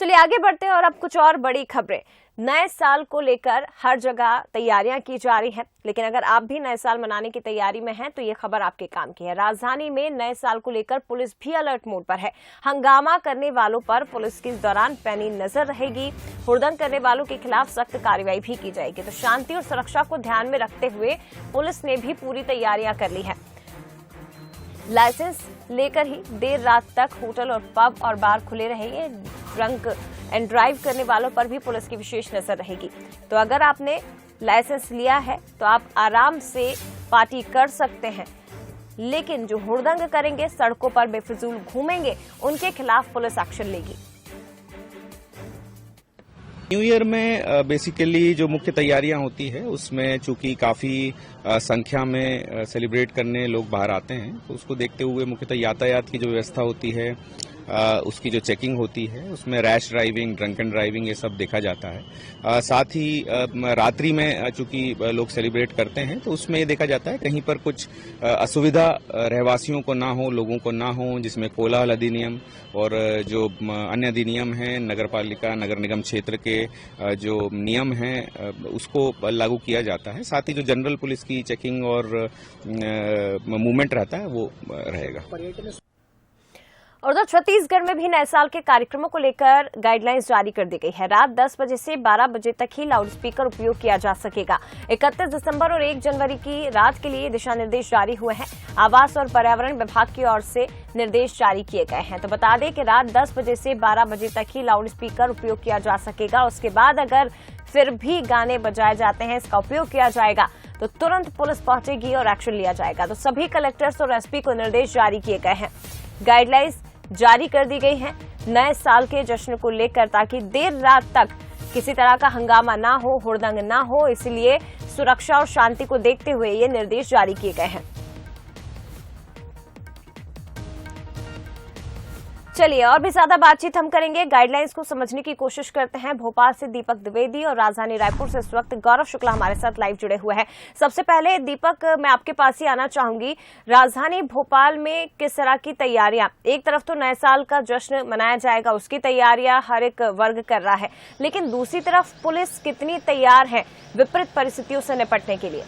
चलिए आगे बढ़ते हैं और अब कुछ और बड़ी खबरें। नए साल को लेकर हर जगह तैयारियां की जा रही हैं, लेकिन अगर आप भी नए साल मनाने की तैयारी में हैं तो ये खबर आपके काम की है। राजधानी में नए साल को लेकर पुलिस भी अलर्ट मोड पर है। हंगामा करने वालों पर पुलिस की इस दौरान पैनी नजर रहेगी। हुड़दंग करने वालों के खिलाफ सख्त कार्रवाई भी की जाएगी। तो शांति और सुरक्षा को ध्यान में रखते हुए पुलिस ने भी पूरी तैयारियां कर ली है। लाइसेंस लेकर ही देर रात तक होटल और पब और बार खुले रहेंगे। ड्रंक एंड ड्राइव करने वालों पर भी पुलिस की विशेष नजर रहेगी। तो अगर आपने लाइसेंस लिया है तो आप आराम से पार्टी कर सकते हैं, लेकिन जो हुड़दंग करेंगे, सड़कों पर बेफिजूल घूमेंगे, उनके खिलाफ पुलिस एक्शन लेगी। न्यू ईयर में बेसिकली जो मुख्य तैयारियां होती है उसमें चूंकि काफी संख्या में सेलिब्रेट करने लोग बाहर आते हैं, तो उसको देखते हुए मुख्यतः यातायात की जो व्यवस्था होती है उसकी जो चेकिंग होती है उसमें रैश ड्राइविंग, ड्रंकन ड्राइविंग ये सब देखा जाता है। साथ ही रात्रि में चूंकि लोग सेलिब्रेट करते हैं तो उसमें ये देखा जाता है कहीं पर कुछ असुविधा रहवासियों को ना हो, लोगों को ना हो, जिसमें कोलाहल अधिनियम और जो अन्य अधिनियम हैं, नगर पालिका नगर निगम क्षेत्र के जो नियम हैं उसको लागू किया जाता है। साथ ही जो जनरल पुलिस की चेकिंग और मूवमेंट रहता है वो रहेगा। और तो छत्तीसगढ़ में भी नए साल के कार्यक्रमों को लेकर गाइडलाइंस जारी कर दी गई है। रात 10 बजे से 12 बजे तक ही लाउड स्पीकर उपयोग किया जा सकेगा। 31 दिसंबर और 1 जनवरी की रात के लिए दिशा निर्देश जारी हुए हैं। आवास और पर्यावरण विभाग की ओर से निर्देश जारी किए गए हैं। तो बता दें कि रात 10 बजे से 12 बजे तक ही लाउड स्पीकर उपयोग किया जा सकेगा। उसके बाद अगर फिर भी गाने बजाए जाते हैं, इसका उपयोग किया जाएगा तो तुरंत पुलिस पहुंचेगी और एक्शन लिया जाएगा। तो सभी कलेक्टर्स और एसपी को निर्देश जारी किए गए हैं। गाइडलाइंस जारी कर दी गई है नए साल के जश्न को लेकर, ताकि देर रात तक किसी तरह का हंगामा ना हो, हुड़दंग ना हो। इसलिए सुरक्षा और शांति को देखते हुए ये निर्देश जारी किए गए हैं। चलिए और भी ज्यादा बातचीत हम करेंगे, गाइडलाइंस को समझने की कोशिश करते हैं। भोपाल से दीपक द्विवेदी और राजधानी रायपुर से इस वक्त गौरव शुक्ला हमारे साथ लाइव जुड़े हुए हैं। सबसे पहले दीपक, मैं आपके पास ही आना चाहूंगी। राजधानी भोपाल में किस तरह की तैयारियां, एक तरफ तो नए साल का जश्न मनाया जाएगा, उसकी तैयारियां हर एक वर्ग कर रहा है, लेकिन दूसरी तरफ पुलिस कितनी तैयार है विपरीत परिस्थितियों से निपटने के लिए?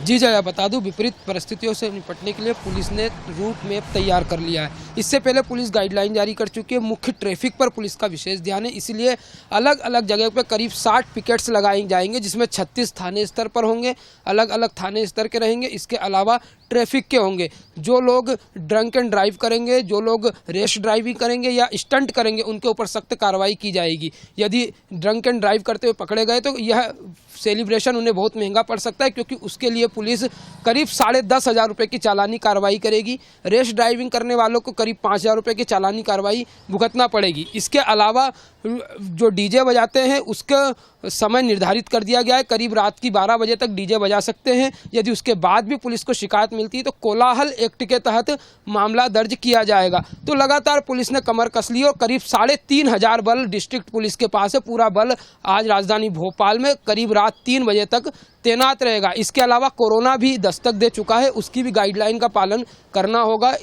जी जया, बता दूं विपरीत परिस्थितियों से निपटने के लिए पुलिस ने रूट मैप तैयार कर लिया है। इससे पहले पुलिस गाइडलाइन जारी कर चुकी है। मुख्य ट्रैफिक पर पुलिस का विशेष ध्यान है, इसलिए अलग अलग जगह पर करीब 60 पिकेट्स लगाए जाएंगे, जिसमें 36 थाने स्तर पर होंगे, अलग अलग थाने स्तर के रहेंगे। इसके अलावा ट्रैफिक के होंगे। जो लोग ड्रंक एंड ड्राइव करेंगे, जो लोग रेश ड्राइविंग करेंगे या स्टंट करेंगे, उनके ऊपर सख्त कार्रवाई की जाएगी। यदि ड्रंक एंड ड्राइव करते हुए पकड़े गए तो यह सेलिब्रेशन उन्हें बहुत महंगा पड़ सकता है, क्योंकि उसके लिए पुलिस करीब 10,500 रुपये की चालानी कार्रवाई करेगी। रेश ड्राइविंग करने वालों को करीब 5,000 रुपये की चालानी कार्रवाई भुगतना पड़ेगी। इसके अलावा जो डीजे बजाते हैं उसका समय निर्धारित कर दिया गया है, करीब रात की 12 बजे तक डीजे बजा सकते हैं। यदि उसके बाद भी पुलिस को शिकायत मिलती है तो कोलाहल एक्ट के तहत मामला दर्ज किया जाएगा। तो लगातार पुलिस ने कमर कस ली और करीब 3,500 बल डिस्ट्रिक्ट पुलिस के पास है। पूरा बल आज राजधानी भोपाल में करीब रात 3 बजे तक तैनात रहेगा। इसके अलावा कोरोना भी दस्तक दे चुका है, उसकी भी गाइडलाइन का पालन करना होगा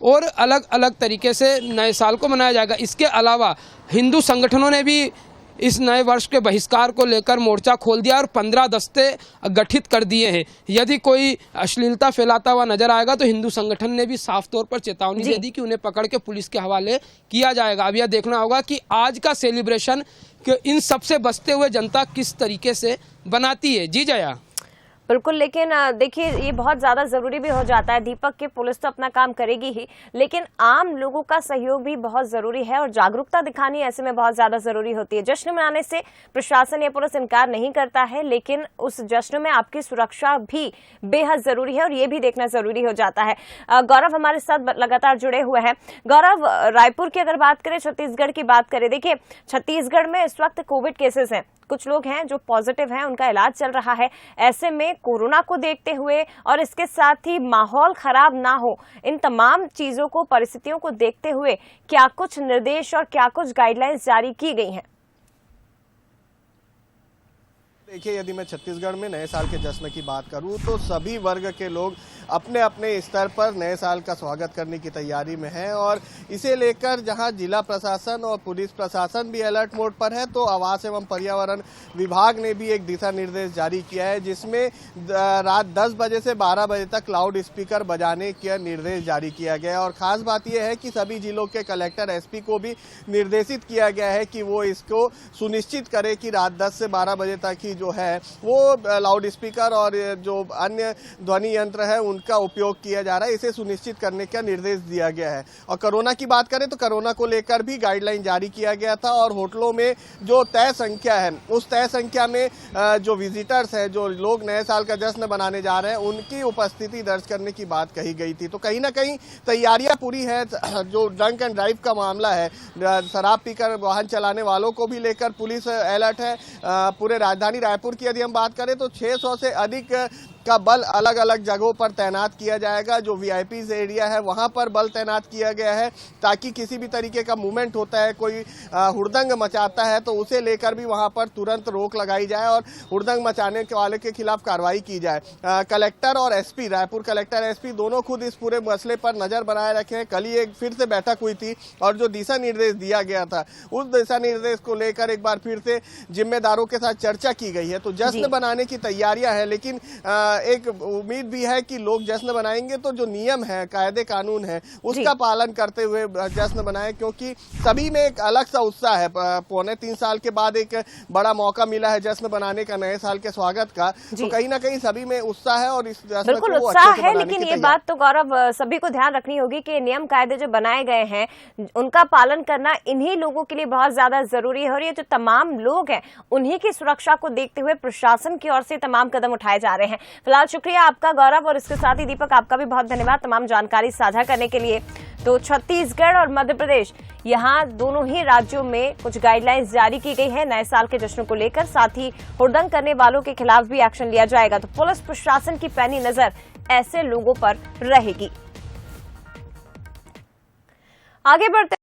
और अलग अलग तरीके से नए साल को मनाया जाएगा। इसके अलावा हिंदू संगठनों ने भी इस नए वर्ष के बहिष्कार को लेकर मोर्चा खोल दिया और 15 दस्ते गठित कर दिए हैं। यदि कोई अश्लीलता फैलाता हुआ नजर आएगा तो हिंदू संगठन ने भी साफ तौर पर चेतावनी दे दी कि उन्हें पकड़ के पुलिस के हवाले किया जाएगा। अब यह देखना होगा कि आज का सेलिब्रेशन इन सबसे बचते हुए जनता किस तरीके से बनाती है। जी जया। बिल्कुल, लेकिन देखिए ये बहुत ज्यादा जरूरी भी हो जाता है दीपक कि पुलिस तो अपना काम करेगी ही, लेकिन आम लोगों का सहयोग भी बहुत जरूरी है और जागरूकता दिखानी ऐसे में बहुत ज्यादा जरूरी होती है। जश्न मनाने से प्रशासन या पुलिस इनकार नहीं करता है, लेकिन उस जश्न में आपकी सुरक्षा भी बेहद जरूरी है और ये भी देखना जरूरी हो जाता है। गौरव हमारे साथ लगातार जुड़े हुए हैं। गौरव, रायपुर की अगर बात करें, छत्तीसगढ़ की बात करें, देखिए छत्तीसगढ़ में इस वक्त कोविड केसेस हैं, कुछ लोग हैं जो पॉजिटिव हैं, उनका इलाज चल रहा है। ऐसे में कोरोना को देखते हुए और इसके साथ ही माहौल खराब ना हो, इन तमाम चीजों को, परिस्थितियों को देखते हुए क्या कुछ निर्देश और क्या कुछ गाइडलाइंस जारी की गई हैं? देखिए, यदि मैं छत्तीसगढ़ में नए साल के जश्न की बात करूं तो सभी वर्ग के लोग अपने अपने स्तर पर नए साल का स्वागत करने की तैयारी में है। और इसे लेकर जहां जिला प्रशासन और पुलिस प्रशासन भी अलर्ट मोड पर है, तो आवास एवं पर्यावरण विभाग ने भी एक दिशा निर्देश जारी किया है, जिसमें रात 10 बजे से 12 बजे तक लाउड स्पीकर बजाने का निर्देश जारी किया गया है। और खास बात यह है कि सभी जिलों के कलेक्टर, एसपी को भी निर्देशित किया गया है कि वो इसको सुनिश्चित करे कि रात 10 से 12 बजे तक ही जो है वो लाउड स्पीकर और जो अन्य ध्वनि यंत्र है उनका उपयोग किया जा रहा है, इसे सुनिश्चित करने का निर्देश दिया गया है। और कोरोना की बात करें तो कोरोना को लेकर भी गाइडलाइन जारी किया गया था, और होटलों में जो तय संख्या है उस तय संख्या में जो विजिटर्स है, जो लोग नए साल का जश्न बनाने जा रहे हैं, उनकी उपस्थिति दर्ज करने की बात कही गई थी। तो कहीं ना कहीं तैयारियां पूरी है। जो ड्रंक एंड ड्राइव का मामला है, शराब पीकर वाहन चलाने वालों को भी लेकर पुलिस अलर्ट है। पूरे राजधानी रायपुर की यदि हम बात करें तो 600 से अधिक का बल अलग अलग जगहों पर तैनात किया जाएगा। जो वीआईपी एरिया है वहां पर बल तैनात किया गया है, ताकि किसी भी तरीके का मूवमेंट होता है, कोई हुड़दंग मचाता है तो उसे लेकर भी वहां पर तुरंत रोक लगाई जाए और हुड़दंग मचाने वाले के खिलाफ कार्रवाई की जाए। कलेक्टर और एसपी, रायपुर कलेक्टर एसपी दोनों खुद इस पूरे मसले पर नजर बनाए रखे हैं। कल ही एक फिर से बैठक हुई थी और जो दिशा निर्देश दिया गया था उस दिशा निर्देश को लेकर एक बार फिर से जिम्मेदारों के साथ चर्चा की गई है। तो जश्न बनाने की तैयारियां हैं, लेकिन एक उम्मीद भी है कि लोग जश्न बनाएंगे तो जो नियम है, कायदे कानून है, उसका पालन करते हुए जश्न बनाएं, क्योंकि सभी में एक अलग सा उत्साह है। 3.25 साल के बाद एक बड़ा मौका मिला है जश्न बनाने का, नए साल के स्वागत का, तो कहीं ना कहीं सभी में उत्साह है और इस जश्न बिल्कुल को उत्साह अच्छे से है। बनाने लेकिन की ये बात तो गौरव सभी को ध्यान रखनी होगी कि नियम कायदे जो बनाए गए हैं उनका पालन करना इन्हीं लोगों के लिए बहुत ज्यादा जरूरी है, और ये जो तमाम लोग हैं उन्हीं की सुरक्षा को देखते हुए प्रशासन की ओर से तमाम कदम उठाए जा रहे हैं। फिलहाल शुक्रिया आपका गौरव, और इसके साथ ही दीपक आपका भी बहुत धन्यवाद तमाम जानकारी साझा करने के लिए। तो छत्तीसगढ़ और मध्य प्रदेश, यहाँ दोनों ही राज्यों में कुछ गाइडलाइंस जारी की गई है नए साल के जश्न को लेकर, साथ ही हुड़दंग करने वालों के खिलाफ भी एक्शन लिया जाएगा। तो पुलिस प्रशासन की पैनी नजर ऐसे लोगों पर रहेगी। आगे बढ़ते